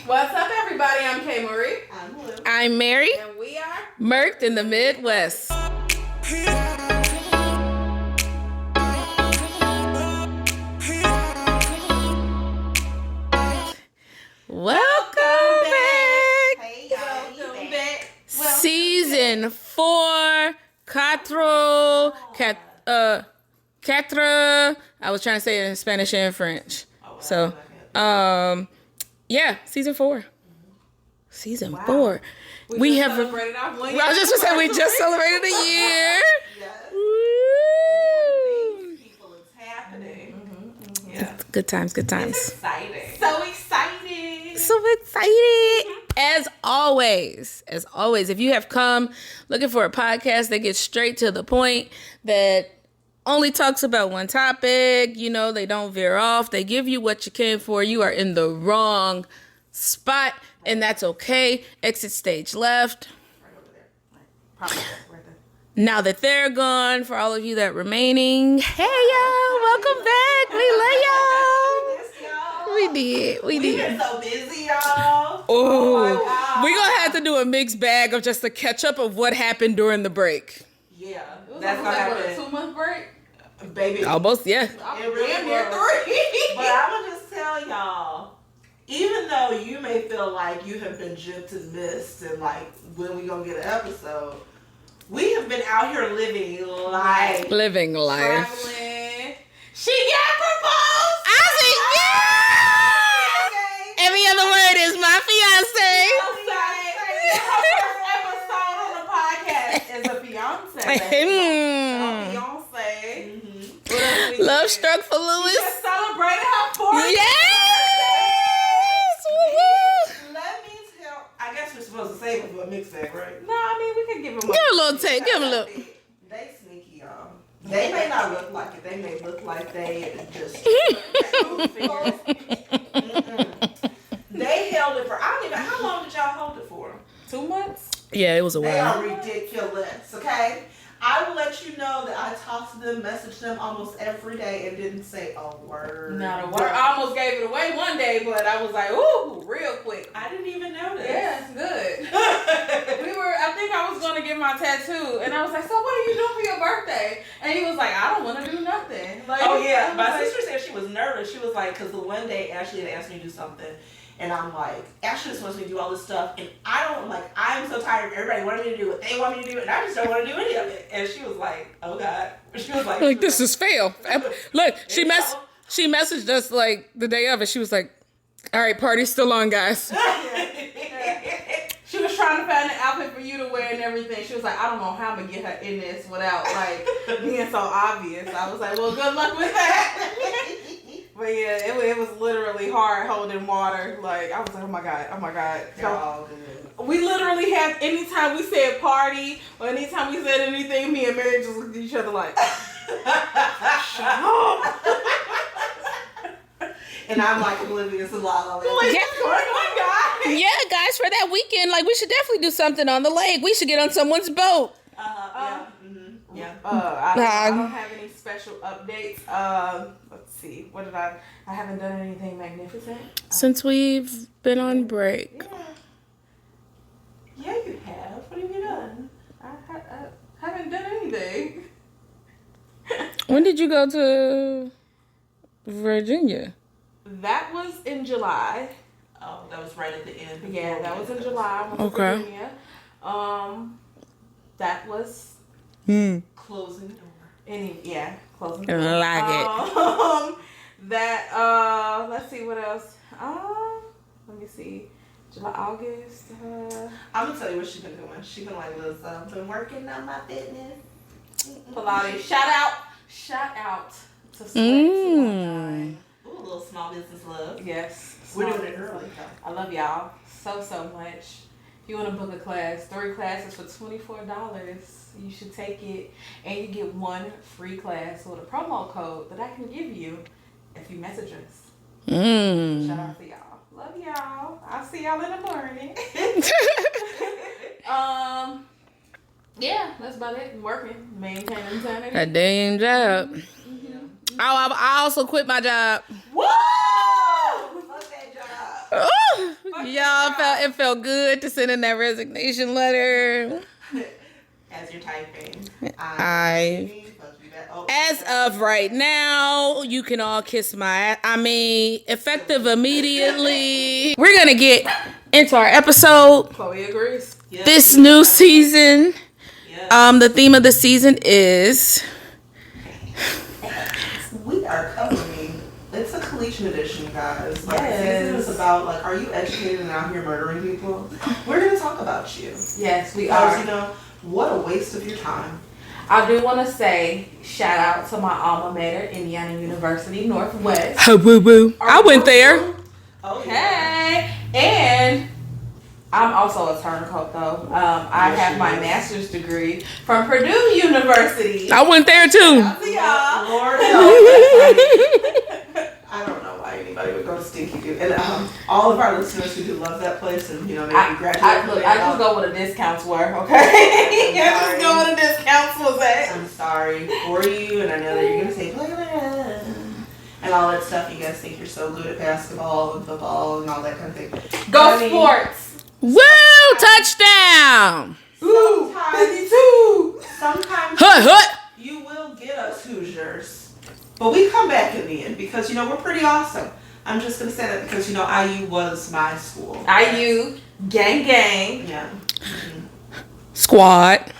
What's up, everybody? I'm Kay Marie. I'm Lou. I'm Mary. And we are Murked in the Midwest. Welcome back. Hey, y'all. welcome back. Season 4. Quatre. I was trying to say it in Spanish and French. So, yeah, season 4. Season 4. We have celebrated our 1 year. I was just gonna say we just celebrated a year. Yes. Woo! People, it's happening. Yeah. Good times. It's exciting. So excited. So excited. As always, if you have come looking for a podcast that gets straight to the point, that only talks about one topic, they don't veer off, they give you what you came for, you are in the wrong spot, and that's okay. Exit stage left. Right over there. Probably right there. Now that they're gone, for all of you that remaining, hey y'all, welcome back. We love y'all. Miss y'all. We did. We've been so busy, y'all. Oh, my God. we're going to have to do a mixed bag of just a catch up of what happened during the break. Yeah. It was That's like, gonna what, a happen. 2-month break? Baby. Almost, yeah. I'm It really damn near was. 3. But I'm going to just tell y'all, even though you may feel like you have been gypped and missed and like when we going to get an episode, we have been out here living life. Living life. Traveling. She got proposed. I said, yeah! Every other word is my fiance. Is a fiance. Mm. Love struck for She Lewis. just celebrated her 40th Yes! Woo-woo. Let me tell. I guess we're supposed to save it for a mix bag, right? No, I mean, we could give him Give him a little take. Give him a little. They sneaky, y'all. They may not look like it. They may look like they just. They held it for. I don't even. How long did y'all hold it for? 2 months? Yeah, it was a They while. are ridiculous. Okay. I will let you know that I talked to them, messaged them almost every day, and didn't say a word. Not a word. I almost gave it away one day, but I was like, ooh, real quick. I didn't even notice. Yeah, it's good. I think I was going to get my tattoo, and I was like, so what are you doing for your birthday? And he was like, I don't want to do nothing. Like, Oh yeah, I my was sister said she was nervous. She was like, because the one day Ashley had asked me to do something, and I'm like, Ashley just wants me to do all this stuff, and I'm so tired of everybody wanting me to do what they want me to do, and I just don't want to do any of it. And she was like, oh God. She was like, This is fail. Look, she messaged us like the day of it. She was like, all right, party's still on, guys. She was trying to find an outfit for you to wear and everything. She was like, I don't know how I'm going to get her in this without, like, being so obvious. I was like, well, good luck with that. But yeah, it was literally hard holding water. Like, I was like, oh my God. They're all good. We literally had, anytime we said party or anytime we said anything, me and Mary just looked at each other like, shut up. And I'm like oblivious to la la. Like, what's going on, guys? Yeah, guys, for that weekend, like, we should definitely do something on the lake. We should get on someone's boat. Yeah. Mm-hmm. Yeah. I don't have any special updates. Let's see. What did I haven't done anything magnificent. Since we've been on break. Yeah, you have. What have you done? I haven't done anything. When did you go to Virginia? That was in July. Oh, that was right at the end. Yeah, that was in July. I went to Okay. Virginia. That was Closing the door. closing. I like Let's see what else. Let me see. July, August. I'm gonna tell you what she's been doing. She's been like, listen, I've been working on my fitness. Pilates. Shout out to Sweat. Mm. Ooh, a little small business love. Yes. We're doing it early. I love y'all so much. If you want to book a class, 3 classes for $24, you should take it, and you get 1 free class with a promo code that I can give you if you message us. Shout out to y'all. Love y'all. I'll see y'all in the morning. Yeah, that's about it. Working, maintaining sanity. A damn job. Oh, I also quit my job. Woo! Fuck that job. Oh, Y'all it felt good to send in that resignation letter. As you're typing, as of right now, you can all kiss my ass. Effective immediately. We're gonna get into our episode. Chloe agrees. Yes, This new season. Yes. The theme of the season is We are covering. It's a collegiate edition, guys. Like, Yes. the season is about, like, are you educated and out here murdering people? We're gonna talk about you. Yes, we Because, are. you know, what a waste of your time. I do want to say shout out to my alma mater, Indiana University Northwest. woo woo. I went there. Oh, yeah. Hey, and I'm also a turncoat though. I Yes, have she my is. master's degree from Purdue University. I went there too. See y'all. Lord help. I don't know why anybody would go to Stinky Dude. And all of our listeners who do love that place and, you know, maybe graduate from Look, there. I just go where the discounts were, okay? I just go where the discounts was at. I'm sorry for you, and I know that you're going to say, look at that. And all that stuff. You guys think you're so good at basketball and football and all that kind of thing. Go I mean, sports. Woo! Touchdown! Ooh, Sometimes- 52. Sometimes Hut! you will get us Hoosiers. But we come back in the end because, you know, we're pretty awesome. I'm just going to say that because, you know, IU was my school. IU, gang. Yeah. Squad.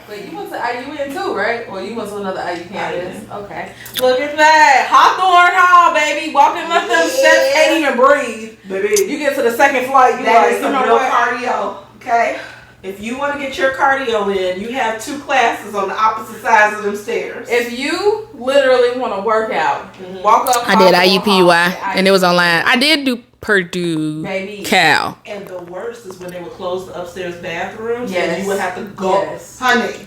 Wait, you went to IUN too, right? Or you went to another IU campus? Okay. Look at that. Hawthorne Hall, baby. Walking up them steps, can't even breathe. Baby, You get to the second flight, you that like, is you some know real what? cardio, okay? If you want to get your cardio in, you have 2 classes on the opposite sides of them stairs. If you literally want to work out, Mhm. walk up. I did Hawthorne IUPUI, Hall, and it was online. I did do Purdue Baby. Cal. And the worst is when they would close the upstairs bathrooms Yes. and you would have to go. Yes. Honey,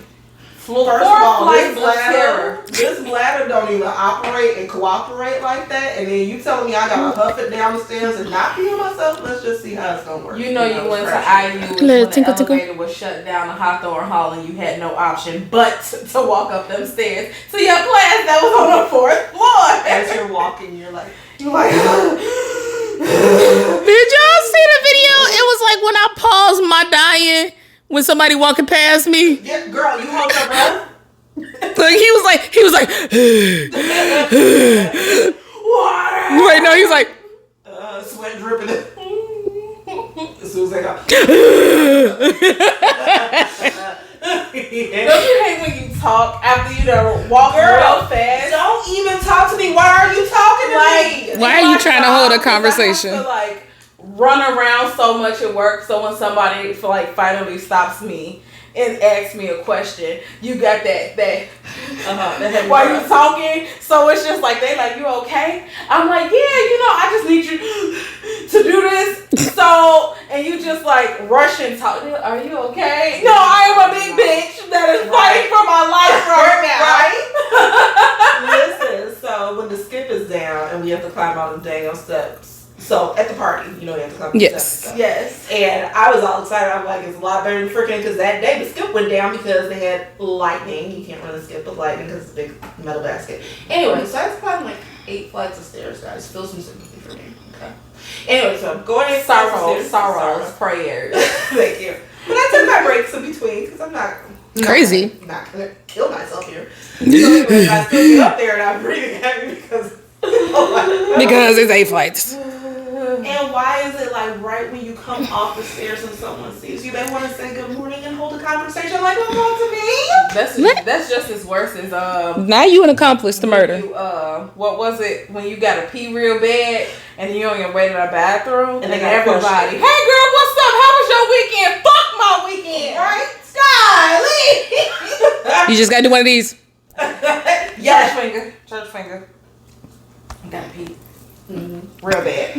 Floor first of all, flights of terror. this bladder don't even operate and cooperate like that. And then you telling me I gotta huff it down the stairs and not pee on myself? Let's just see how it's gonna work. You know you went to fresh. IU Little when the tinkle, tinkle. elevator was shut down in Hawthorne Hall and you had no option but to walk up them stairs to your class that was on the 4th floor. As you're walking, you're like, Did y'all see the video? It was like when I paused my dying when somebody walking past me. yeah, girl, you hold your breath. Like he was like Water. wait, no, he was like Sweat dripping. As soon as they go. Don't you hate when you talk after you done walk real fast? Don't even talk to me. Why are you talking to me? Why are you trying to hold a conversation? I have to like run around so much at work, so when somebody like finally stops me and asks me a question, you got that while you talking, so it's just like they like, you okay? I'm like, yeah, you know, I just need you to do this. So and you just like rush and talk. Are you okay? No, I am a big bitch that is fighting for my life right now. Listen, so when the skip is down and we have to climb all the dang steps. So at the party, you know, you have to climb the steps and stuff. Yes. And I was all excited. I'm like, it's a lot better than freaking, because that day the skip went down because they had lightning. You can't run a skip with lightning because it's a big metal basket. Anyway, so I had to climb like 8 flights of stairs, guys. Feel some sympathy for me. Okay. Anyway, so I'm going in Sorrows, prayers. Thank you. But I took my breaks in between because I'm not Crazy. not gonna kill myself here. So anyway, I still get up there and I'm breathing heavy because because it's 8 flights. And why is it like right when you come off the stairs and someone sees you, they want to say good morning and hold a conversation? Like, don't talk to me. That's just as worse as Now you an accomplice to murder. You, what was it when you got to pee real bad and you on your way to the bathroom and they got everybody, questions. hey girl, what's up? How was your weekend? Fuck my weekend, right? Sky, You just gotta do one of these. Yes. Church finger. I gotta pee. Real bad.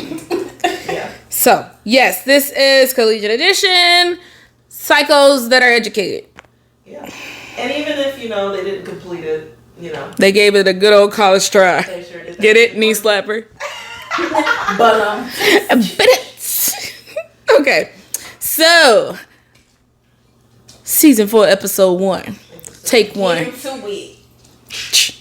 Yeah. So, yes, this is Collegiate Edition. Psychos that are educated. Yeah. And even if, you know, they didn't complete it, you know, They gave it a good old college try. they sure did. Get it? Knee slapper. But Okay. So, season 4, episode 1. Take 1. into it.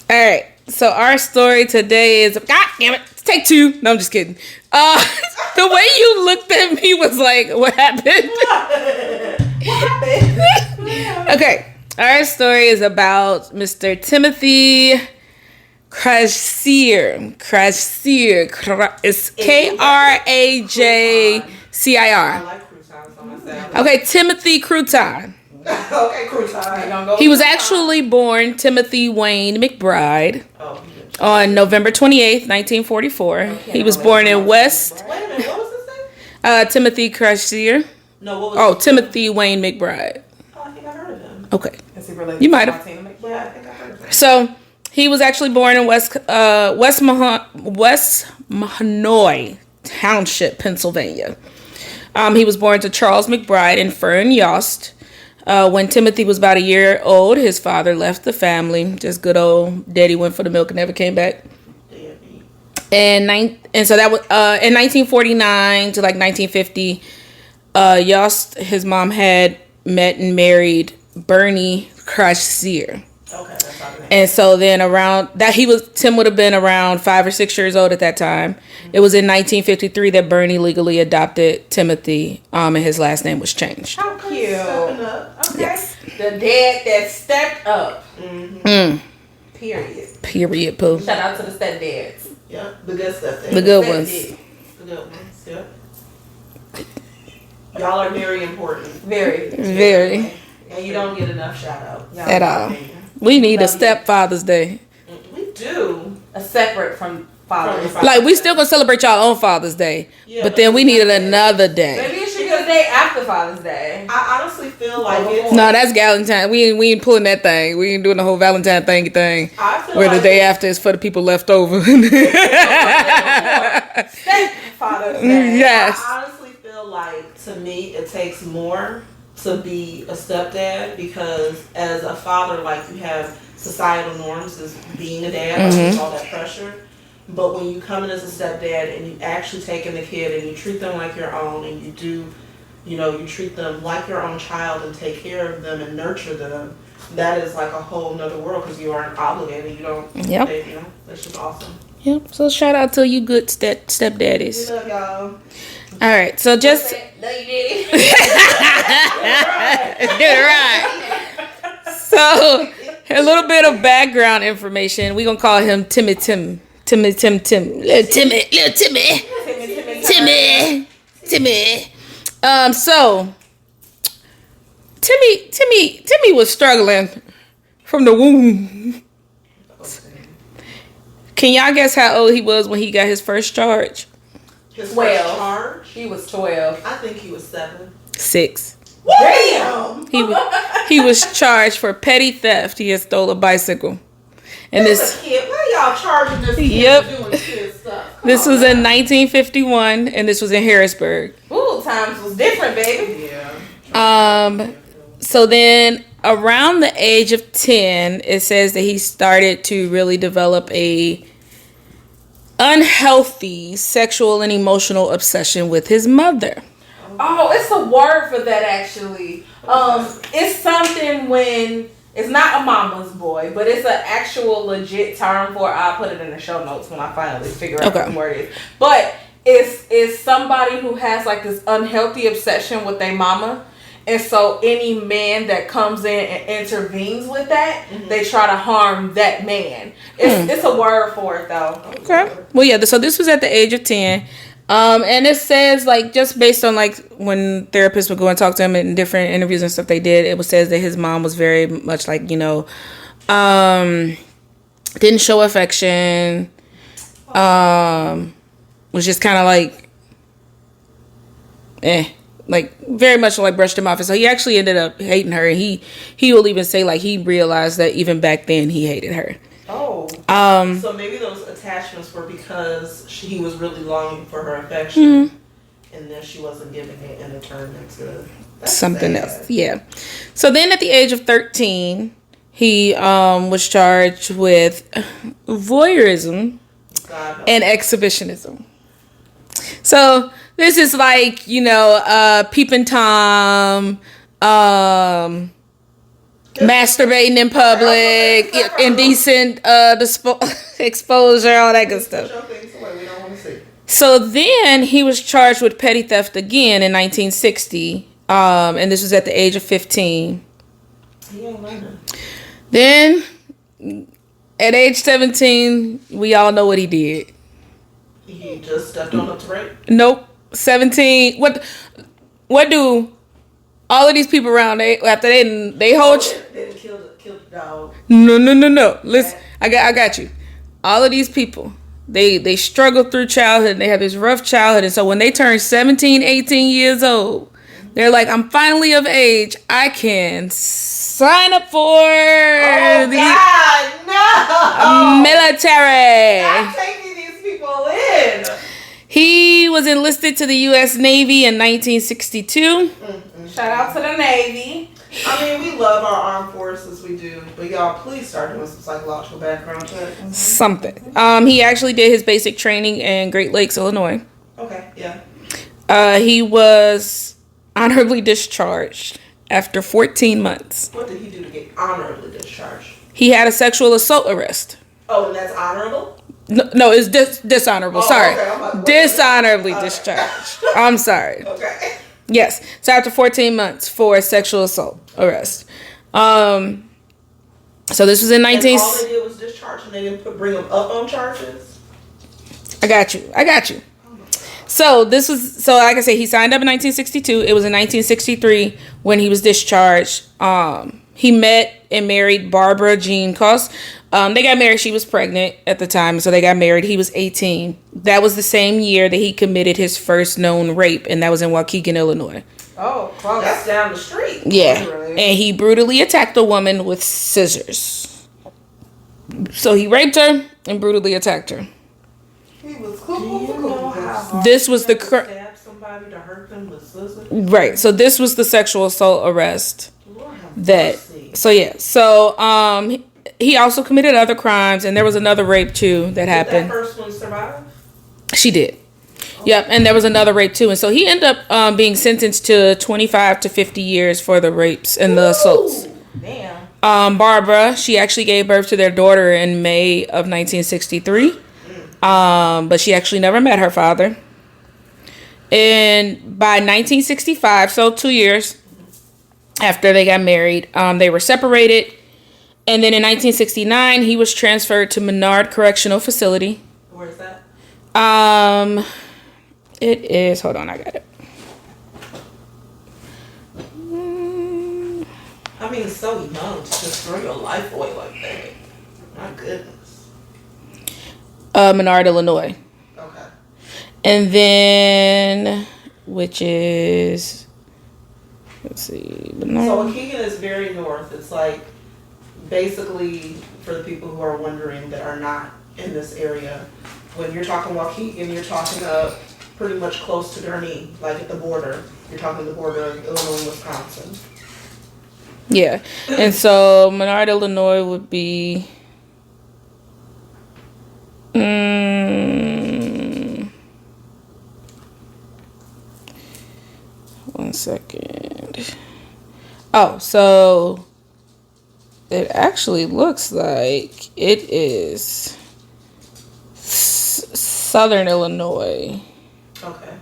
All right. So our story today is, God damn it, take 2. No, I'm just kidding. The way you looked at me was like, what happened? What happened? Okay. Our story is about Mr. Timothy Krajcir. It's Krajcir. I like croutons on my salad. Okay, Timothy Crouton. Okay, crouton. He was actually born Timothy Wayne McBride Oh, on November 28th, 1944. He was born in West. wait a minute, what was his name? Timothy Krajcir. No, what was Oh, his Timothy Wayne McBride. Oh, I think I heard of him. Okay. Is he related You to might have. Martina McBride? Yeah, I think I heard of him. So he was actually born in West Mahanoy Township, Pennsylvania. He was born to Charles McBride and Fern Yost. When Timothy was about a year old, his father left the family. Just good old daddy went for the milk and never came back. And so that was in 1949 to like 1950. Yost, his mom had met and married Bernie Krajcir. Okay, that's not the name. And so then around that Tim would have been around 5 or 6 years old at that time. It was in 1953 that Bernie legally adopted Timothy, and his last name was changed. How cute. Stepping up. Okay. Yes. The dad that stepped up. Period. Period. Pooh. Shout out to the stepdads. Yeah, the good stuff. The good ones. The good ones. Yep. Y'all are very important. Very. Very. And you don't get enough shout out. Y'all At are all. amazing. We need a Love you. stepfather's day. We do. A separate from Father's From Day. Like we still gonna celebrate y'all on Father's Day, Yeah, but then we needed another day. Maybe it should be the day after Father's Day. I honestly feel like it's. No, that's Valentine. We ain't pulling that thing. We ain't doing the whole Valentine thing. I feel Where like the day after is for the people left over. Father's Day. Yes. I honestly feel like to me it takes more to be a stepdad because as a father, like you have societal norms as being a dad, like all that pressure. But when you come in as a stepdad and you actually take in the kid and you treat them like your own and you do, you treat them like your own child and take care of them and nurture them, that is like a whole nother world because you aren't obligated. You don't. Yep. That's just awesome. Yep. So shout out to you good stepdaddies. We love y'all. All right. So just No, you didn't. do it right. So a little bit of background information. We gonna call him Timmy Tim. Little Timmy. So Timmy was struggling from the womb. Can y'all guess how old he was when he got his first charge? His 12. first charge? He was 12. I think he was 7. 6. Damn! He was charged for petty theft. He had stole a bicycle. And This kid, why y'all charging this kid Yep. for doing kid stuff? this was in 1951, and this was in Harrisburg. Ooh, times was different, baby. Yeah. So then around the age of 10, it says that he started to really develop a unhealthy sexual and emotional obsession with his mother. Oh, it's a word for that actually. It's something when it's not a mama's boy, but it's an actual legit term for it. I'll put it in the show notes when I finally figure out what the word is. But it's somebody who has like this unhealthy obsession with their mama. And so any man that comes in and intervenes with that, they try to harm that man. It's a word for it though. Okay. Well, yeah, so this was at the age of 10. And it says, like, just based on, like, when therapists would go and talk to him in different interviews and stuff they did, it says that his mom was very much, like, didn't show affection, was just kind of, like, very much, like, brushed him off. And so he actually ended up hating her. And he will even say, like, he realized that even back then he hated her. Oh. So maybe those attachments were because he was really longing for her affection, and then she wasn't giving it, and it turned into something else. Yeah. So then, at the age of 13, he was charged with voyeurism and exhibitionism. So this is like peeping Tom, masturbating in public, indecent exposure, all that good stuff. So then he was charged with petty theft again in 1960, and this was at the age of 15. He ain't learning. Then, at age 17, we all know what he did. He just stepped on up to rape? Nope. 17. What do all of these people around, they hold you? They didn't kill the dog. No. Listen, I got you. All of these people, they struggled through childhood, and they had this rough childhood, and so when they turn 17, 18 years old, they're like, I'm finally of age. I can sign up for the military. I'm taking these people in. He was enlisted to the U.S. Navy in 1962. Shout out to the Navy. I mean, we love our armed forces, we do. But y'all, please start doing some psychological background checks. Something. He actually did his basic training in Great Lakes, Illinois. Okay, yeah. He was honorably discharged after 14 months. What did he do to get honorably discharged? He had a sexual assault arrest. Oh, and that's honorable? No, it's dishonorable. Oh, sorry. okay. I'm like, Dishonorably discharged. I'm sorry. Okay. Yes. So after 14 months for a sexual assault arrest. So this was in 19... And all they did was discharge and they didn't bring him up on charges? I got you. So like I said, he signed up in 1962. It was in 1963 when he was discharged. He met and married Barbara Jean Coss. They got married. She was pregnant at the time, so they got married. He was 18. That was the same year that he committed his first known rape, and that was in Waukegan, Illinois. Oh, close. That's down the street. Yeah, and he brutally attacked a woman with scissors. So he raped her and brutally attacked her. He was cool. Do you know how hard this was the stab somebody to hurt them with scissors? Right. So this was the sexual assault arrest. That. Mercy. So yeah. So he also committed other crimes, and there was another rape too that happened. Did that first one survive? She did. Oh. Yep, and there was another rape too, and so he ended up being sentenced to 25 to 50 years for the rapes and the assaults. Damn. Barbara, she actually gave birth to their daughter in May of 1963. But she actually never met her father. And by 1965, so 2 years after they got married, they were separated. And then in 1969, he was transferred to Menard Correctional Facility. Where is that? It is, hold on, I got it. I mean, it's so young to just throw your life away like that. My goodness. Menard, Illinois. Okay. And then, which is, let's see. Menard. So Waukegan is very north. It's like basically, for the people who are wondering that are not in this area, when you're talking Waukegan, you're talking pretty much close to Gurnee, like at the border. You're talking the border of Illinois and Wisconsin. Yeah. And so Menard, Illinois would be... One second. Oh, so it actually looks like it is Southern Illinois. Okay.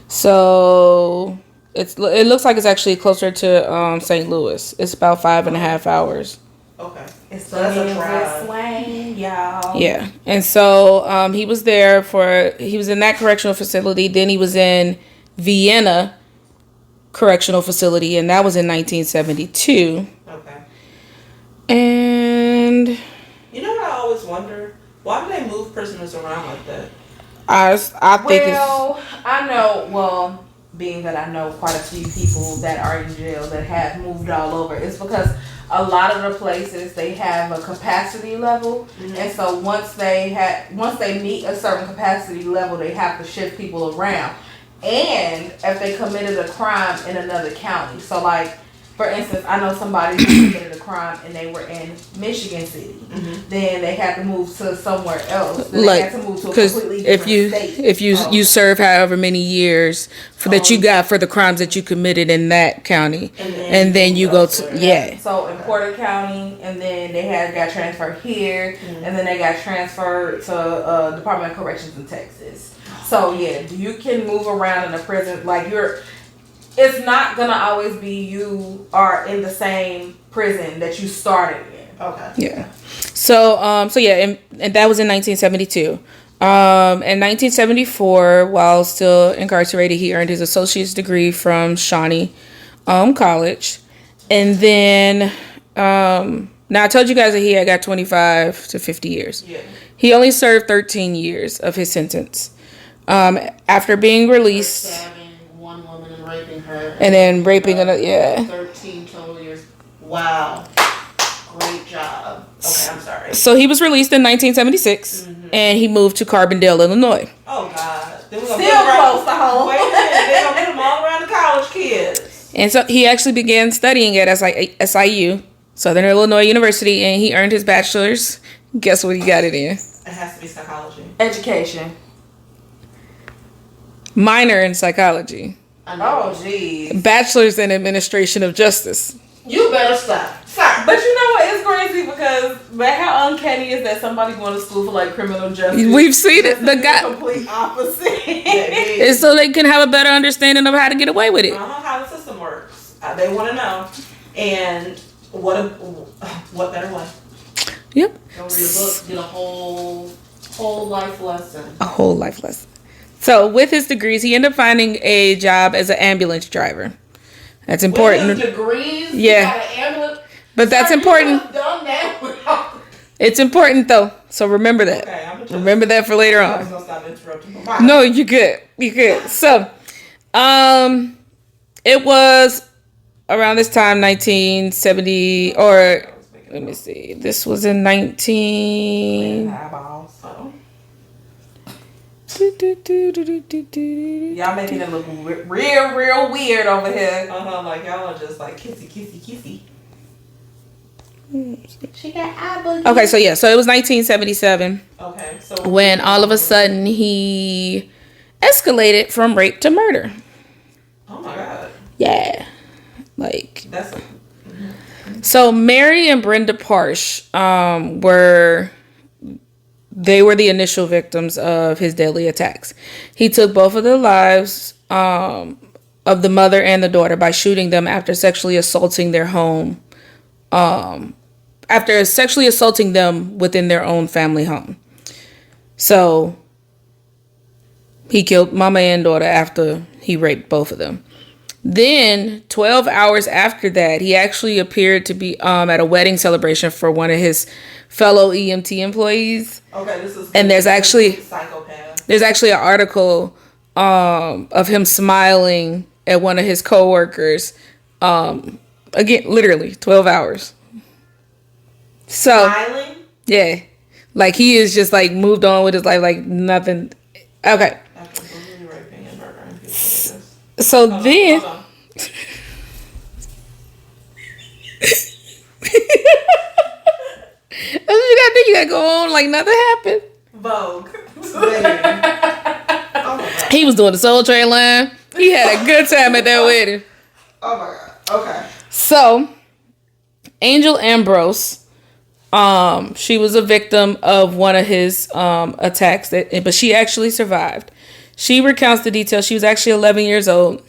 So it looks like it's actually closer to St. Louis. It's about 5.5 hours. Okay. It's that's a drive. Swing, y'all. Yeah. And so he was in that correctional facility. Then he was in Vienna Correctional Facility, and that was in 1972. Okay. And you know what I always wonder? Why do they move prisoners around like that? I think I know, well, being that I know quite a few people that are in jail that have moved all over, it's because a lot of the places, they have a capacity level, and so once they meet a certain capacity level, they have to shift people around. And if they committed a crime in another county, so like, for instance, I know somebody who committed a crime and they were in Michigan City. Then they had to move to somewhere else. Then they had to move to a completely different state. If you serve however many years that you got for the crimes that you committed in that county, and then you go to So in Porter County, and then they got transferred here, and then they got transferred to Department of Corrections in Texas. So yeah, you can move around in a prison. Like it's not gonna always be you are in the same prison that you started in. Okay. Yeah. So and that was in 1972. In 1974, while still incarcerated, he earned his associate's degree from Shawnee College. And then, now I told you guys that he had got 25 to 50 years. Yeah. He only served 13 years of his sentence. After being released. Stabbing one woman and raping her. And then raping another, yeah. 13 total years. Wow. Great job. Okay, I'm sorry. So he was released in 1976, and he moved to Carbondale, Illinois. Oh, God. Then we're gonna Still close to home. Wait a minute. They're going to put them all around the college kids. And so he actually began studying at SIU, Southern Illinois University, and he earned his bachelor's. Guess what he got it in? It has to be psychology. Education. Minor in psychology. Oh, jeez. Bachelor's in administration of justice. You better stop. Stop. But you know what? It's crazy because how uncanny is that somebody going to school for like criminal justice? We've seen it. The guy. Complete opposite. It's so they can have a better understanding of how to get away with it. How the system works. They want to know. And what better way? Yep. Go read a book, get a whole life lesson. A whole life lesson. So with his degrees, he ended up finding a job as an ambulance driver. That's important. With his degrees, yeah. He got an ambulance. But that's important. Done that without... It's important though, so remember that. Okay, remember that for later on. I was gonna stop interrupting. Wow. No, you're good. You're good. So, it was around this time, 1970, or let me see. This was in 19. Y'all making it look real weird over here. Like y'all are just like kissy. She got eye boogie. Okay, so it was 1977. Okay, so when all of a sudden he escalated from rape to murder. Oh my God. Yeah, like So Mary and Brenda Parsh were the initial victims of his deadly attacks. He took both of the lives of the mother and the daughter by shooting them after sexually assaulting their home. After sexually assaulting them within their own family home. So he killed mama and daughter after he raped both of them. Then 12 hours after that, he actually appeared to be at a wedding celebration for one of his fellow EMT employees. Okay, this is and there's actually psychopath. There's actually an article of him smiling at one of his coworkers. Again, literally 12 hours. So, Smiling? Yeah. Like, he is just, like, moved on with his life like nothing. Okay. After brutally raping and murdering people. So then... Hold on. That's what you gotta do. You gotta go on like nothing happened. Vogue. He was doing the Soul Train line. He had a good time at that wedding. Oh my God. Okay. So, Angel Ambrose... she was a victim of one of his attacks, but she actually survived. She recounts the details. She was actually 11 years old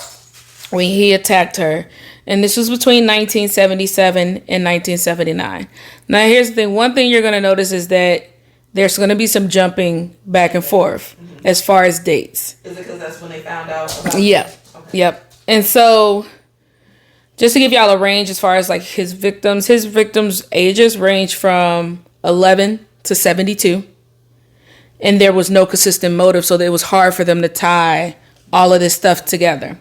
when he attacked her, and this was between 1977 and 1979. Now, here's the thing. One thing you're going to notice is that there's going to be some jumping back and forth as far as dates. Is it because that's when they found out about Yep. Okay. Yep. And so... just to give y'all a range as far as like his victims ages range from 11 to 72. And there was no consistent motive, so it was hard for them to tie all of this stuff together.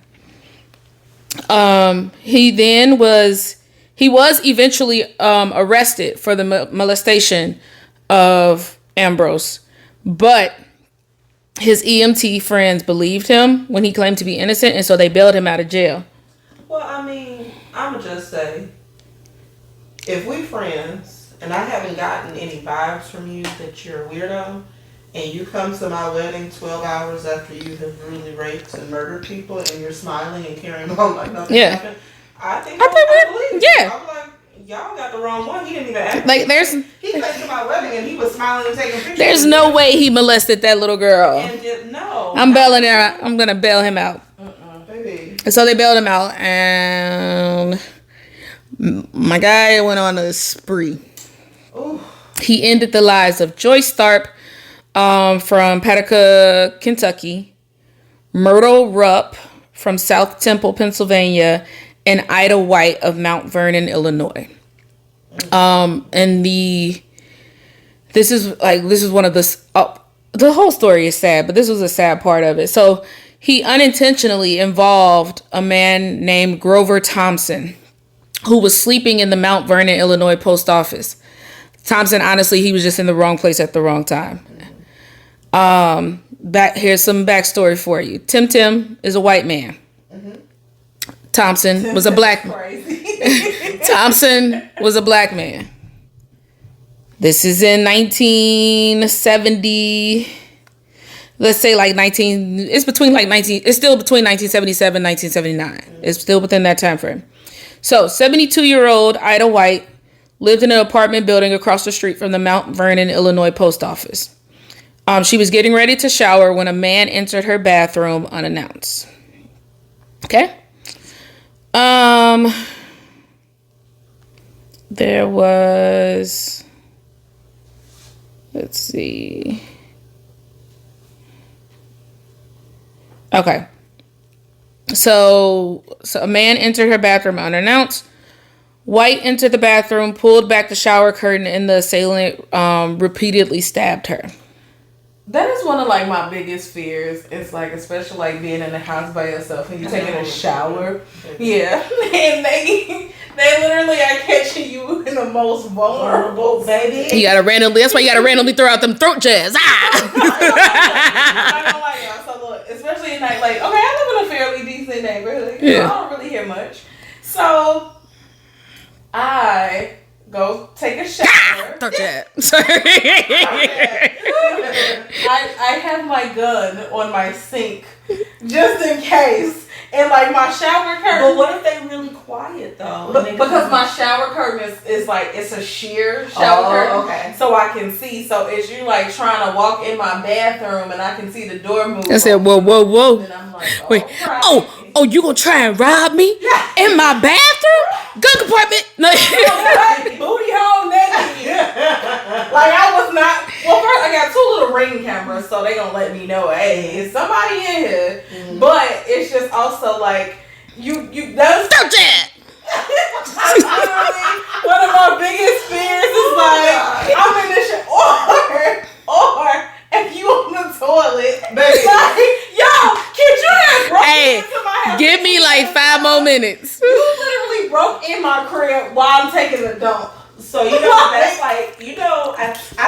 He was eventually arrested for the molestation of Ambrose, but his EMT friends believed him when he claimed to be innocent, and so they bailed him out of jail. Well, I mean, I'm going to just say, if we friends, and I haven't gotten any vibes from you that you're a weirdo, and you come to my wedding 12 hours after you have brutally raped and murdered people, and you're smiling and carrying on like nothing happened, I think I believe you. I'm like, y'all got the wrong one. He didn't even act. Like, he came to my wedding, and he was smiling and taking pictures. There's no way he molested that little girl. And no. I'm bailing her. I'm gonna bail him out. Baby. So they bailed him out, and my guy went on a spree. Ooh. He ended the lives of Joyce Tharp from Paducah, Kentucky, Myrtle Rupp from South Temple, Pennsylvania, and Ida White of Mount Vernon, Illinois. And this is one of the whole story is sad, but this was a sad part of it. So he unintentionally involved a man named Grover Thompson, who was sleeping in the Mount Vernon, Illinois post office. Thompson, honestly, he was just in the wrong place at the wrong time. Here's some backstory for you. Tim is a white man. Thompson was a black man. Thompson was a black man. This is in 1970. Let's say it's still between 1977 and 1979. It's still within that time frame. So 72-year-old Ida White lived in an apartment building across the street from the Mount Vernon, Illinois post office. She was getting ready to shower when a man entered her bathroom unannounced. Okay. There was, let's see. Okay. So a man entered her bathroom unannounced. White entered the bathroom, pulled back the shower curtain, and the assailant repeatedly stabbed her. That is one of my biggest fears. It's especially being in the house by yourself and you taking a shower. Yeah, and they literally are catching you in the most vulnerable, baby. You gotta randomly. That's why you gotta randomly throw out them throat jabs. I don't like y'all. So look, especially at night, okay, I live in a fairly decent neighborhood. Yeah. I don't really hear much. So I go take a shower. Throat jab. Sorry. I have my gun on my sink just in case. And my shower curtain. But what if they really quiet though? Because my shower curtain is it's a sheer shower curtain. Okay. So I can see. So it's you trying to walk in my bathroom and I can see the door move. I said, whoa. And I'm Wait. right. Oh, you gonna try and rob me in my bathroom? Gun compartment? No. Booty hole naked. I was not. Well, first I got 2 little ring cameras, so they gonna let me know, hey, is somebody in here? Mm-hmm. But it's just also you that's Throat jab. One of my biggest fears is I'm in the shower or if you on the toilet, baby. Yo, can you have broken into my house? Give me 5 more minutes. You literally broke in my crib while I'm taking a dump. So that's I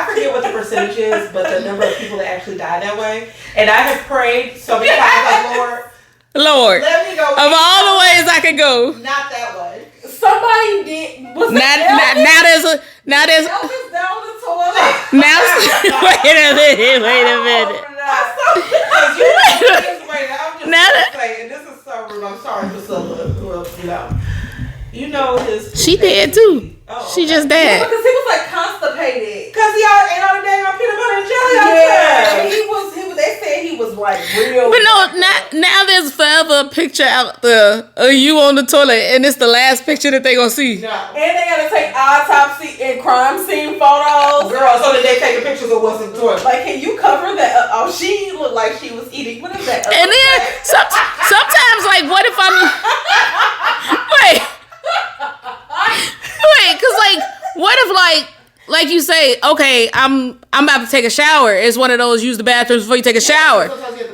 forget what the percentage is, but the number of people that actually die that way. And I have prayed so many times, Lord, let me go. Of all the ways I could go, not that way. Somebody did. Now there's Elvis down the toilet. Now wait a minute. This is so rude. I'm sorry for his. She did too. Oh, she just dead. Yeah, because he was constipated. Because he ate all the dang peanut butter and jelly. Yeah, he was. They said he was real. But no, now there's forever a picture out there of you on the toilet, and it's the last picture that they gonna see. No. And they gotta take autopsy and crime scene photos. Girl, so that they taking pictures of what's in the toilet. Can you cover that? She looked like she was eating. What is that? And then sometimes, what if I'm wait, because what if like you say, okay, I'm about to take a shower. It's one of those use the bathrooms before you take a shower.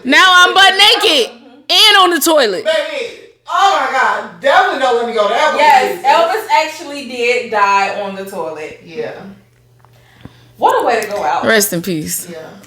Now I'm butt naked and on the toilet. Baby, oh my God, definitely don't let me go that way. Yes, Elvis actually did die on the toilet. Yeah. What a way to go out. Rest in peace. Yeah.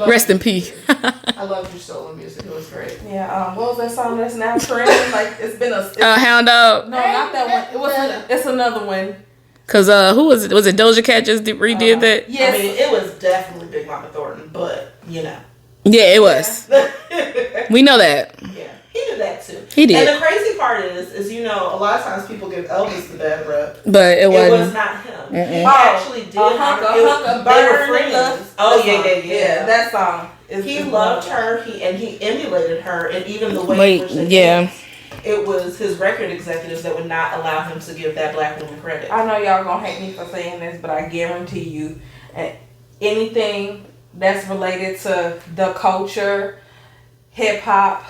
Rest in peace. I love your stolen music. It was great. Yeah. What was that song that's now trending? It's been a. Hound Dog. No, not that one. It was. It's another one. Cause who was it? Was it Doja Cat just redid that? Yes. I mean, it was definitely Big Mama Thornton, but Yeah, it was. Yeah. We know that. Yeah, he did that to. He did. And the crazy part is you know, a lot of times people give Elvis the bad rep. But it wasn't. It was not him. Mm-mm. He actually did. They were friends. Oh yeah. That song. He loved her. He emulated her, and even the way in which they danced, it was his record executives that would not allow him to give that black woman credit. I know y'all gonna hate me for saying this, but I guarantee you, anything that's related to the culture, hip hop,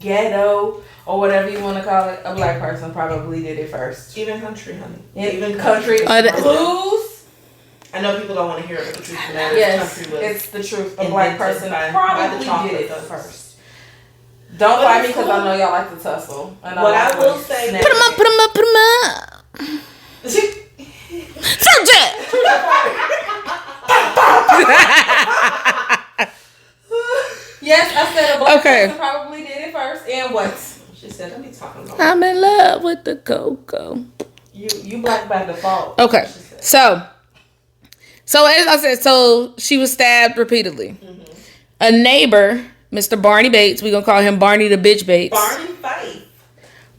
ghetto, or whatever you want to call it, a black person probably did it first. Even country, honey. Even country. Blues. I know people don't want to hear it, but the truth of the matter yes, is country was it's the truth. A black person probably did it first. Don't fight me because I know y'all like to tussle. And what I will say, put them up. Subject. Yes, I said a black person probably did it first. And what? She said, "Let me talk about." I'm in love with the cocoa. You black by default. Okay, so as I said, so she was stabbed repeatedly. Mm-hmm. A neighbor, Mr. Barney Bates, we gonna call him Barney the Bitch Bates.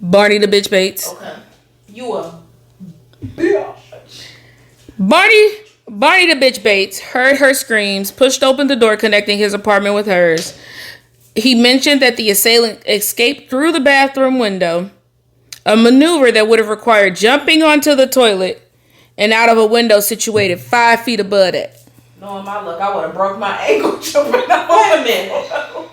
Barney the Bitch Bates. Okay. You a bitch. Barney the Bitch Bates heard her screams, pushed open the door connecting his apartment with hers. He mentioned that the assailant escaped through the bathroom window, a maneuver that would have required jumping onto the toilet and out of a window situated 5 feet above it. Knowing my luck, I would have broke my ankle jumping out. Wait a minute.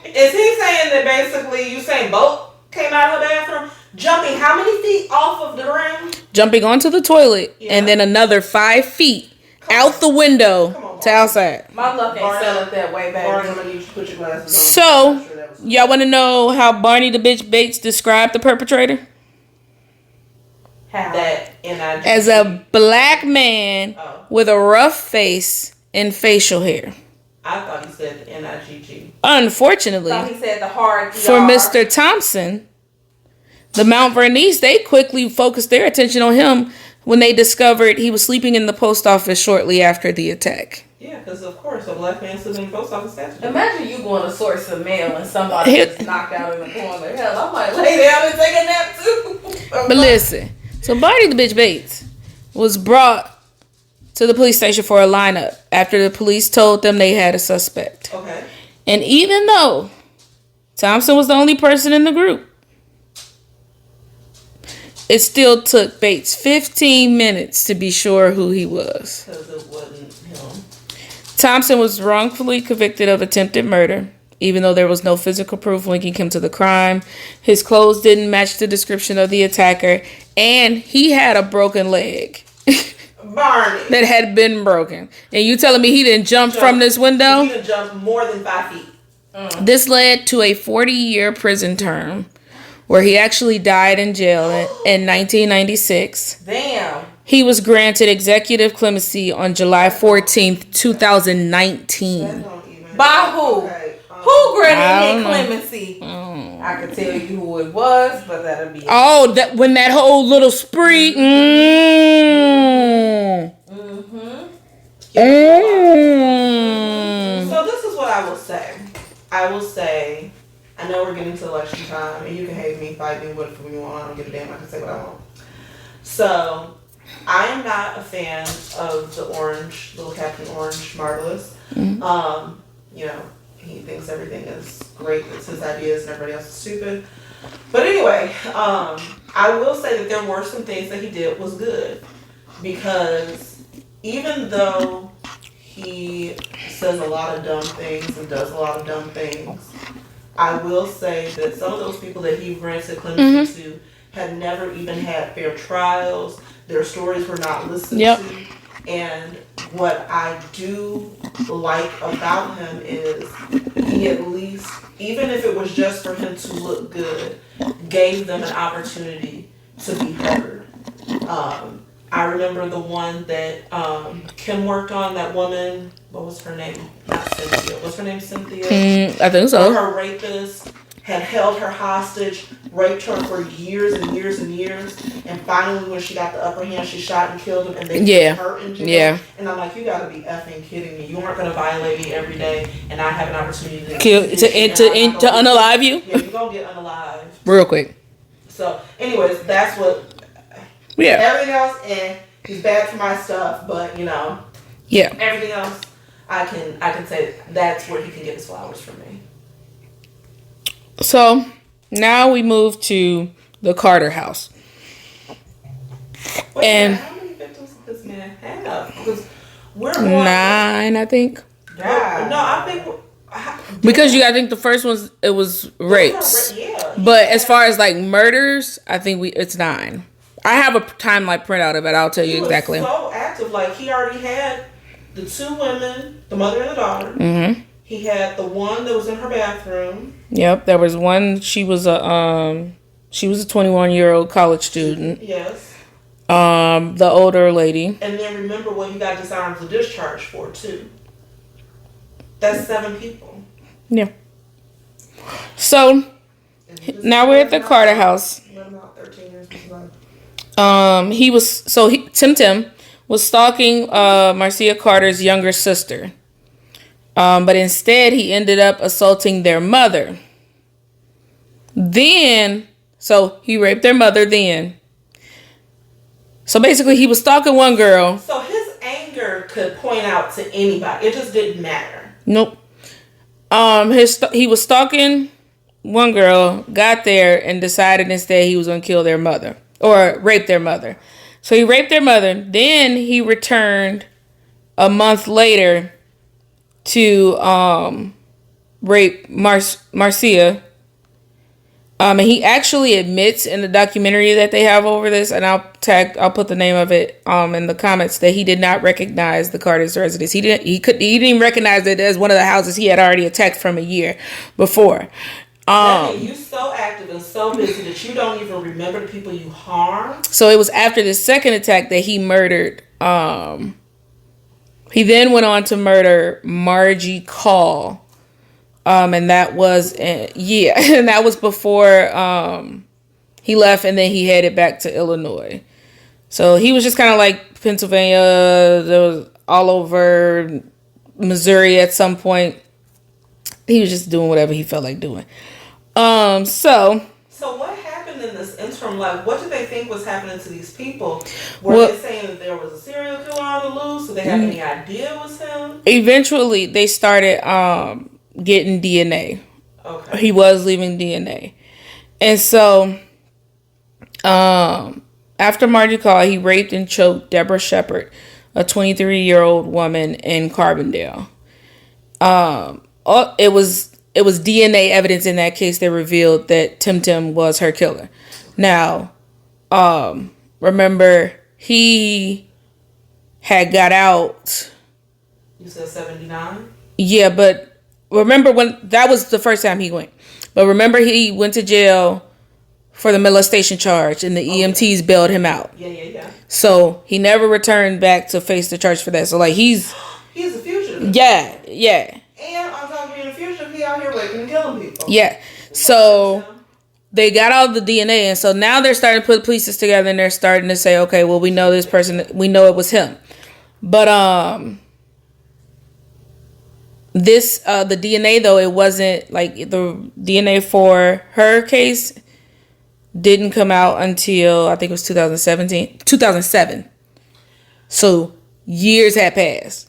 Is he saying that basically Usain Bolt came out of the bathroom, jumping how many feet off of the ground? Jumping onto the toilet and then another 5 feet out the window to outside. My luck ain't set up that way, baby. I'm gonna need you to put your glasses on. So, y'all want to know how Barney the Bitch Bates described the perpetrator? How? That N-I-G-G. As a black man with a rough face and facial hair. I thought he said the N-I-G-G. Unfortunately, I thought he said the hard for Mr. Thompson, the Mount Vernice, they quickly focused their attention on him when they discovered he was sleeping in the post office shortly after the attack. Yeah, because of course a black man sleeping in the post office. Imagine you going to sort some mail and somebody gets knocked out in the corner. Hell, I might lay down and take a nap too. But listen, so Barney the Bitch Bates was brought to the police station for a lineup after the police told them they had a suspect. Okay. And even though Thompson was the only person in the group, it still took Bates 15 minutes to be sure who he was. Because it wasn't him. Thompson was wrongfully convicted of attempted murder, even though there was no physical proof linking him to the crime. His clothes didn't match the description of the attacker, and he had a broken leg. Barney. That had been broken. And you telling me he didn't jump from this window? He didn't jump more than 5 feet. This led to a 40-year prison term where he actually died in jail in 1996. Damn. He was granted executive clemency on July 14th, 2019. By who? Okay. Who granted him clemency? I could tell you who it was, but that'll be it. Oh, that when that whole little spree. So this is what I will say. I know we're getting to election time, and you can hate me, fight me, whatever you want. I don't give a damn. I can say what I want. So, I am not a fan of the orange, little Captain Orange Marvelous. Mm-hmm. You know, he thinks everything is great. It's his ideas, and everybody else is stupid. But anyway, I will say that there were some things that he did was good, because even though he says a lot of dumb things and does a lot of dumb things, I will say that some of those people that he granted clemency to had never even had fair trials. Their stories were not listened to. And what I do like about him is he at least, even if it was just for him to look good, gave them an opportunity to be heard. I remember the one that Kim worked on, that woman, what was her name? Not Cynthia. What's her name? Cynthia? I think so. Her rapist had held her hostage, raped her for years and years and years, and finally when she got the upper hand, she shot and killed him, and they put her in jail. Yeah. And I'm like, you gotta be effing kidding me. You aren't gonna violate me every day, and I have an opportunity to kill to unalive you? Yeah, you're gonna get unalived. real quick. So, anyways, that's what. Yeah. Everything else, he's bad for my stuff, but Yeah. everything else, I can say that's where he can get his flowers from me. So now we move to the Carter house. Wait, And how many victims did this man have? Because we're on 9, I think. Yeah. No, I think Because I think the first one was rapes. Yeah. But as far as like murders, I think it's 9. I have a timeline printout of it. I'll tell you exactly. He was so active. Like, he already had the 2 women, the mother and the daughter. Mm-hmm. He had the one that was in her bathroom. Yep, there was one. She was a 21-year-old college student. Yes. The older lady. And then remember what he got disarmed of discharge for too. That's 7 people. Yeah. So now we're at the Carter house. About 13 years Tim was stalking Marcia Carter's younger sister. But instead he ended up assaulting their mother. So he raped their mother then. So basically he was stalking one girl. So his anger could point out to anybody. It just didn't matter. Nope. He was stalking one girl, got there, and decided instead he was going to kill their mother. Or rape their mother. So he raped their mother. Then he returned a month later to rape Marcia. And he actually admits in the documentary that they have over this, and I'll put the name of it in the comments, that he did not recognize the Carter's residence. He didn't even recognize it as one of the houses he had already attacked from a year before. You so active and so busy that you don't even remember the people you harmed. So it was after the second attack that he murdered. He then went on to murder Margie Call. And that was and that was before he left, and then he headed back to Illinois. So he was just kind of like Pennsylvania, there was all over Missouri at some point. He was just doing whatever he felt like doing. So what happened in this interim? Like, what did they think was happening to these people? Were they saying that there was a serial killer on the loose? Did they have any idea it was him? Eventually, they started getting DNA. Okay. He was leaving DNA. And so, after Margie Call, he raped and choked Deborah Shepard, a 23-year-old woman in Carbondale. It was DNA evidence in that case that revealed that Tim was her killer. Now, remember, he had got out. You said 79? Yeah, but remember when that was the first time he went. But remember, he went to jail for the molestation charge, and the EMTs bailed him out. Yeah. So he never returned back to face the charge for that. So like he's a fugitive. Yeah. And on top of being a fugitive, he out here raping and killing people. Yeah. So they got all the DNA, and so now they're starting to put pieces together, and they're starting to say, okay, well, we know this person, we know it was him. But the DNA, though, it wasn't like the DNA for her case didn't come out until I think it was 2007. So years had passed.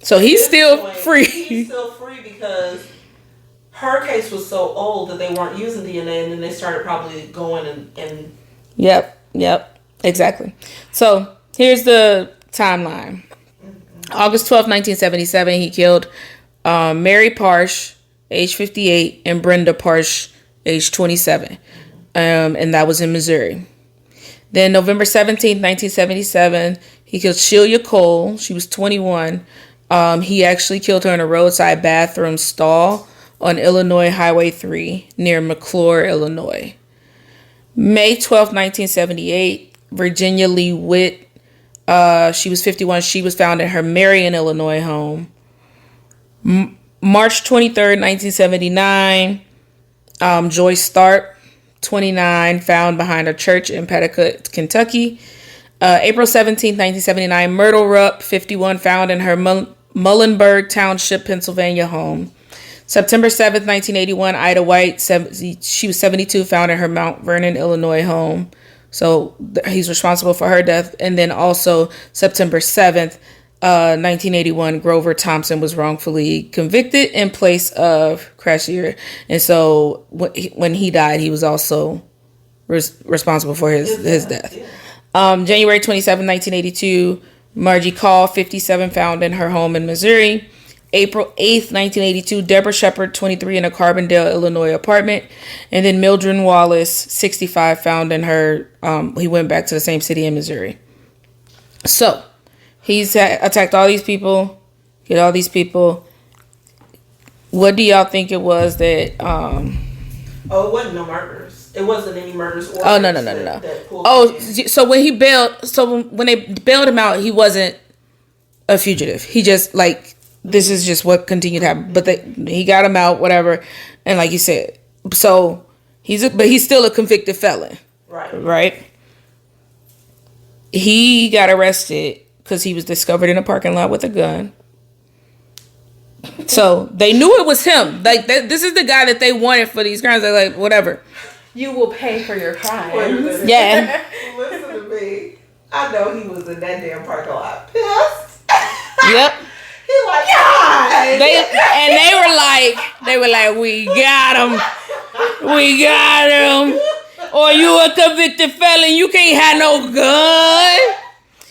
So he's still free. He's still free because her case was so old that they weren't using DNA, and then they started probably going and Yep, exactly. So here's the timeline. August 12th, 1977, he killed Mary Parsh, age 58, and Brenda Parsh, age 27. And that was in Missouri. Then November 17th, 1977, he killed Shelia Cole. She was 21. He actually killed her in a roadside bathroom stall on Illinois Highway 3 near McClure, Illinois. May 12th, 1978, Virginia Lee Witt. She was 51. She was found in her Marion, Illinois home. March 23rd, 1979, Joyce Tharp, 29, found behind a church in Petticoat, Kentucky. April 17th, 1979, Myrtle Rupp, 51, found in her Muhlenberg Township, Pennsylvania home. September 7th, 1981, Ida White, she was 72, found in her Mount Vernon, Illinois home. So he's responsible for her death. And then also September 7th, 1981, Grover Thompson was wrongfully convicted in place of Krajcir. And so when he died, he was also responsible for his death. Yeah. January 27, 1982, Margie Call, 57, found in her home in Missouri. April 8th, 1982, Deborah Shepard, 23, in a Carbondale, Illinois apartment. And then Mildred Wallace, 65, found in her, he went back to the same city in Missouri. So, he's attacked all these people, hit all these people. What do y'all think it was that, Oh, it wasn't no murders. It wasn't any murders. Or no. So when they bailed him out, he wasn't a fugitive. He just, like, this is just what continued to happen. But he got him out, whatever. And like you said, so he's still a convicted felon. Right? He got arrested because he was discovered in a parking lot with a gun. So they knew it was him. Like, this is the guy that they wanted for these crimes. They're like, whatever. You will pay for your crime. Yeah. Listen to me. I know he was in that damn parking lot pissed. Yep. He's like, God. They were like, we got him. Or you a convicted felon, you can't have no gun.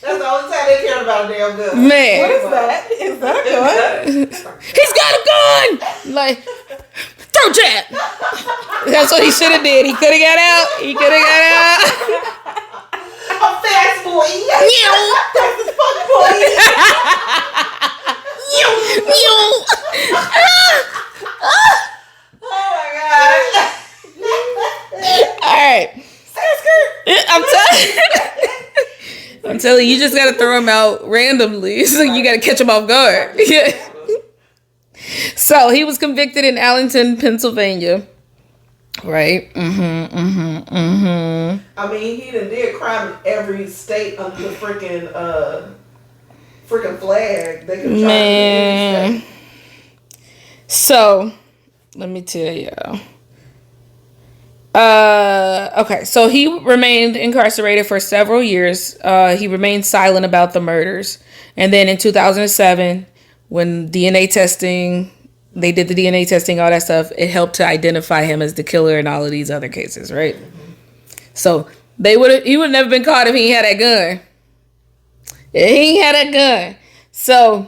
That's the only time they cared about a damn gun. Man. What is that? Is that a gun? He's got a gun. Like, throw jab. That's what he should have did. He could have got out. A fast boy. That's his fucking boy. Oh my God. All right. I'm telling you, you just gotta throw him out randomly. So you gotta catch him off guard. Yeah. So he was convicted in Allentown, Pennsylvania. Right. I mean, he did crime in every state under the freaking flag. They could Man. So, let me tell y'all. Okay, so he remained incarcerated for several years. He remained silent about the murders. And then in 2007, when they did the DNA testing, all that stuff, it helped to identify him as the killer in all of these other cases, right? So he would have never been caught if he had that gun. He ain't had that gun. So,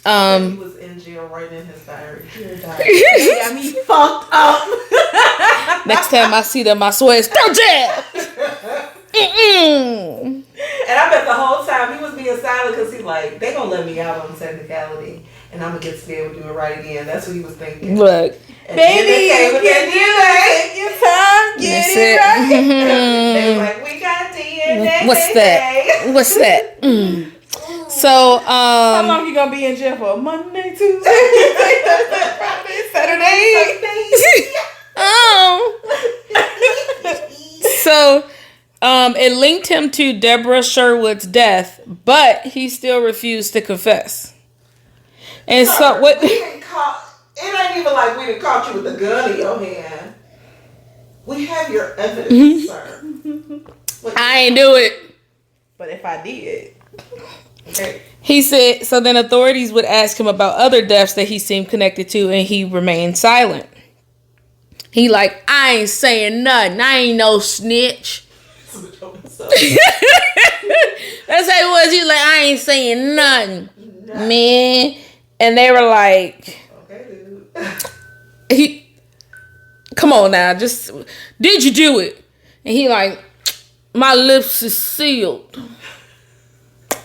he was in jail writing his diary. They got me fucked up. Next time I see them, I swear it's throw jab. And I bet the whole time he was being silent because he's like, they gonna let me out on technicality, and I'm gonna get to be able to do it right again. That's what he was thinking. Look, and baby, take your time, get it right. They was like, we got DNA. What's that? So, how long you gonna be in jail for? Monday, Tuesday, Thursday, Friday, Saturday. So, it linked him to Deborah Sherwood's death, but he still refused to confess. And so what? It ain't even like we done caught you with a gun in your hand. We have your evidence, sir. I ain't do it. But if I did. Okay. He said, so then authorities would ask him about other deaths that he seemed connected to, and he remained silent. He like, I ain't saying nothing. I ain't no snitch. That's how he was. He was like, I ain't saying nothing, man. And they were like, okay, come on now, just, did you do it? And he like, my lips is sealed.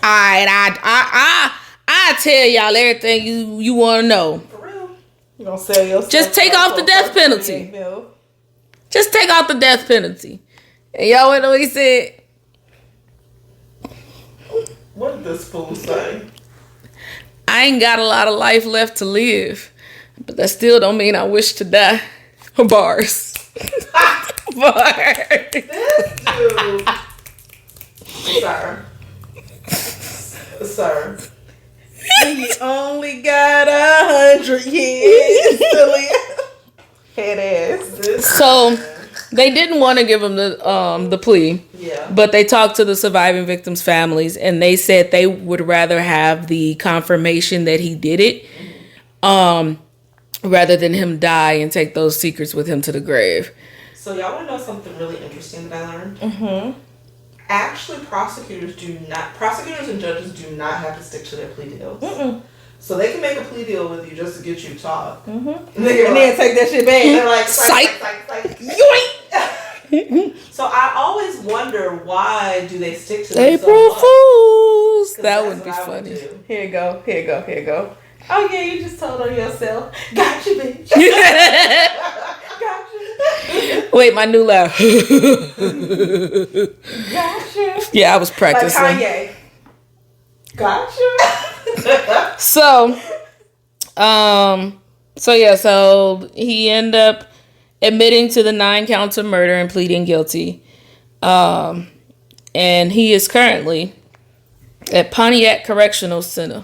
Alright, I tell y'all everything you want to know. For real? You gonna sell yourself? Just take off the death penalty. Just take off the death penalty. And y'all know what he said? What did this fool say? I ain't got a lot of life left to live, but that still don't mean I wish to die. Bars. Bars. This dude. Sir. You only got 100 100 years. Silly. Head ass. So they didn't want to give him the plea. Yeah. But they talked to the surviving victims' families, and they said they would rather have the confirmation that he did it, rather than him die and take those secrets with him to the grave. So y'all want to know something really interesting that I learned? Mm-hmm. Actually, prosecutors and judges do not have to stick to their plea deals. Mm-mm. So they can make a plea deal with you just to get you to talk. Mm-hmm. And then take that shit back. They're like, psych. yoink. So I always wonder, why do they stick to them April so much? Fools. 'Cause That that's would be what I funny. do. Here you go. Oh yeah, you just told on yourself. Gotcha, bitch. Gotcha. Wait, my new laugh. Gotcha. Yeah, I was practicing. Like Kanye. Gotcha. So he ended up admitting to the 9 counts of murder and pleading guilty. And he is currently at Pontiac Correctional Center,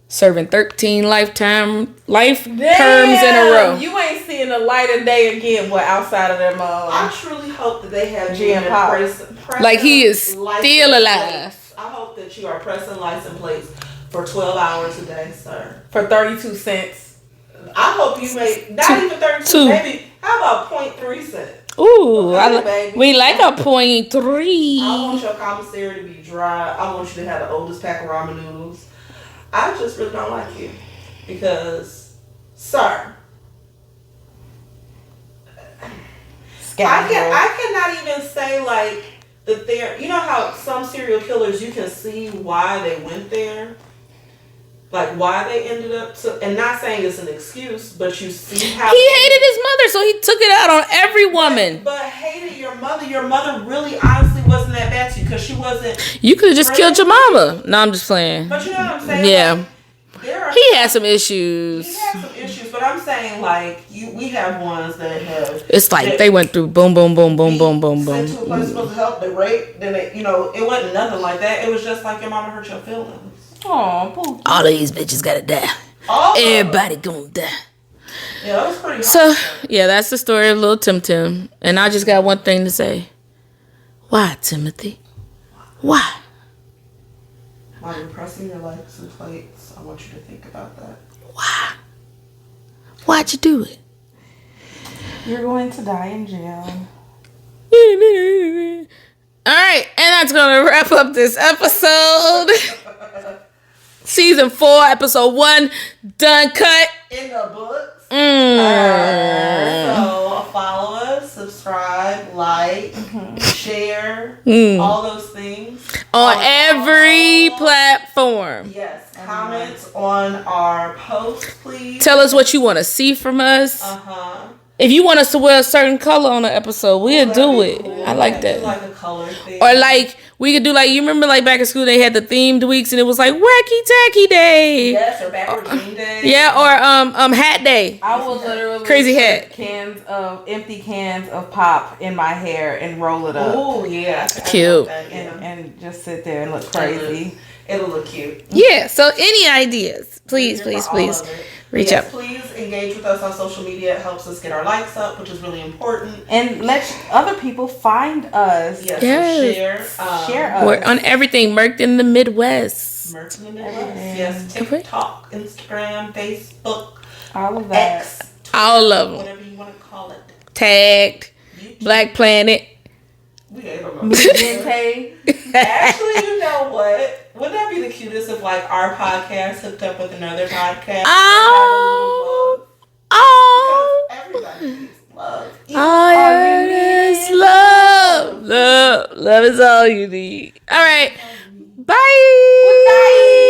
serving 13 life terms in a row. You ain't seeing the light of day again. What outside of them? I truly hope that they have GM you Pop. Like he is still alive. Plates. I hope that you are pressing license plates for 12 hours a day, sir. For 32 cents. I hope you make not even 32, maybe how about 0.3 cents? Ooh, Okay, we like a 0.3. I want your commissary to be dry. I want you to have the oldest pack of ramen noodles. I just really don't like you because, sir, I cannot even say like that they're. You know how some serial killers you can see why they went there, like why they ended up to, and not saying it's an excuse, but you see how he hated his mother, so he took it out on every woman. But hated your mother. Your mother really, honestly, wasn't that bad to you because she wasn't. You could have just killed your mama. No, I'm just playing. But you know what I'm saying? Yeah. Like, he had some issues. He had some issues, but I'm saying like we have ones that have. It's like they went through boom, boom, boom, boom, boom, boom, boom. Sent to a place supposed to help, they raped, then they, it wasn't nothing like that. It was just like your mama hurt your feelings. Oh, Pookie. All of these bitches gotta die. Everybody gonna die. Yeah, that was pretty. So yeah, that's the story of Lil Tim Tim, and I just got one thing to say. Why, Timothy? Why? While you're pressing your license plates, I want you to think about that. Why? Why'd you do it? You're going to die in jail. All right, and that's gonna wrap up this episode. Season 4, episode 1, done, cut. In the books. Mm. So follow us, subscribe, like, share, all those things. On every platform. Yes, comment on our post, please. Tell us what you want to see from us. If you want us to wear a certain color on an episode, we'll do it. Cool. I like that. Like a color thing. Or like we could do like you remember like back in school they had the themed weeks and it was like wacky tacky day. Yes, or backward jean day. Yeah, or hat day. I will literally Crazy hat. Empty cans of pop in my hair and roll it up. Oh yeah, Cute. And just sit there and look crazy. It'll look cute. Yeah. So any ideas? Please reach out. Please engage with us on social media. It helps us get our likes up, which is really important. And let other people find us. Yes. Yes. So share us. We're on everything. Merked in the Midwest. Merch in the Midwest. Yes. TikTok, Instagram, Facebook, All of that. X, Twitter, All of them. whatever you want to call it. Tagged. YouTube. Black Planet. We ain't gonna Actually, Actually, you know what? Wouldn't that be the cutest if like our podcast hooked up with another podcast? Oh. Because everybody needs love. All you need is love. Love is all you need. All right. Bye. Bye.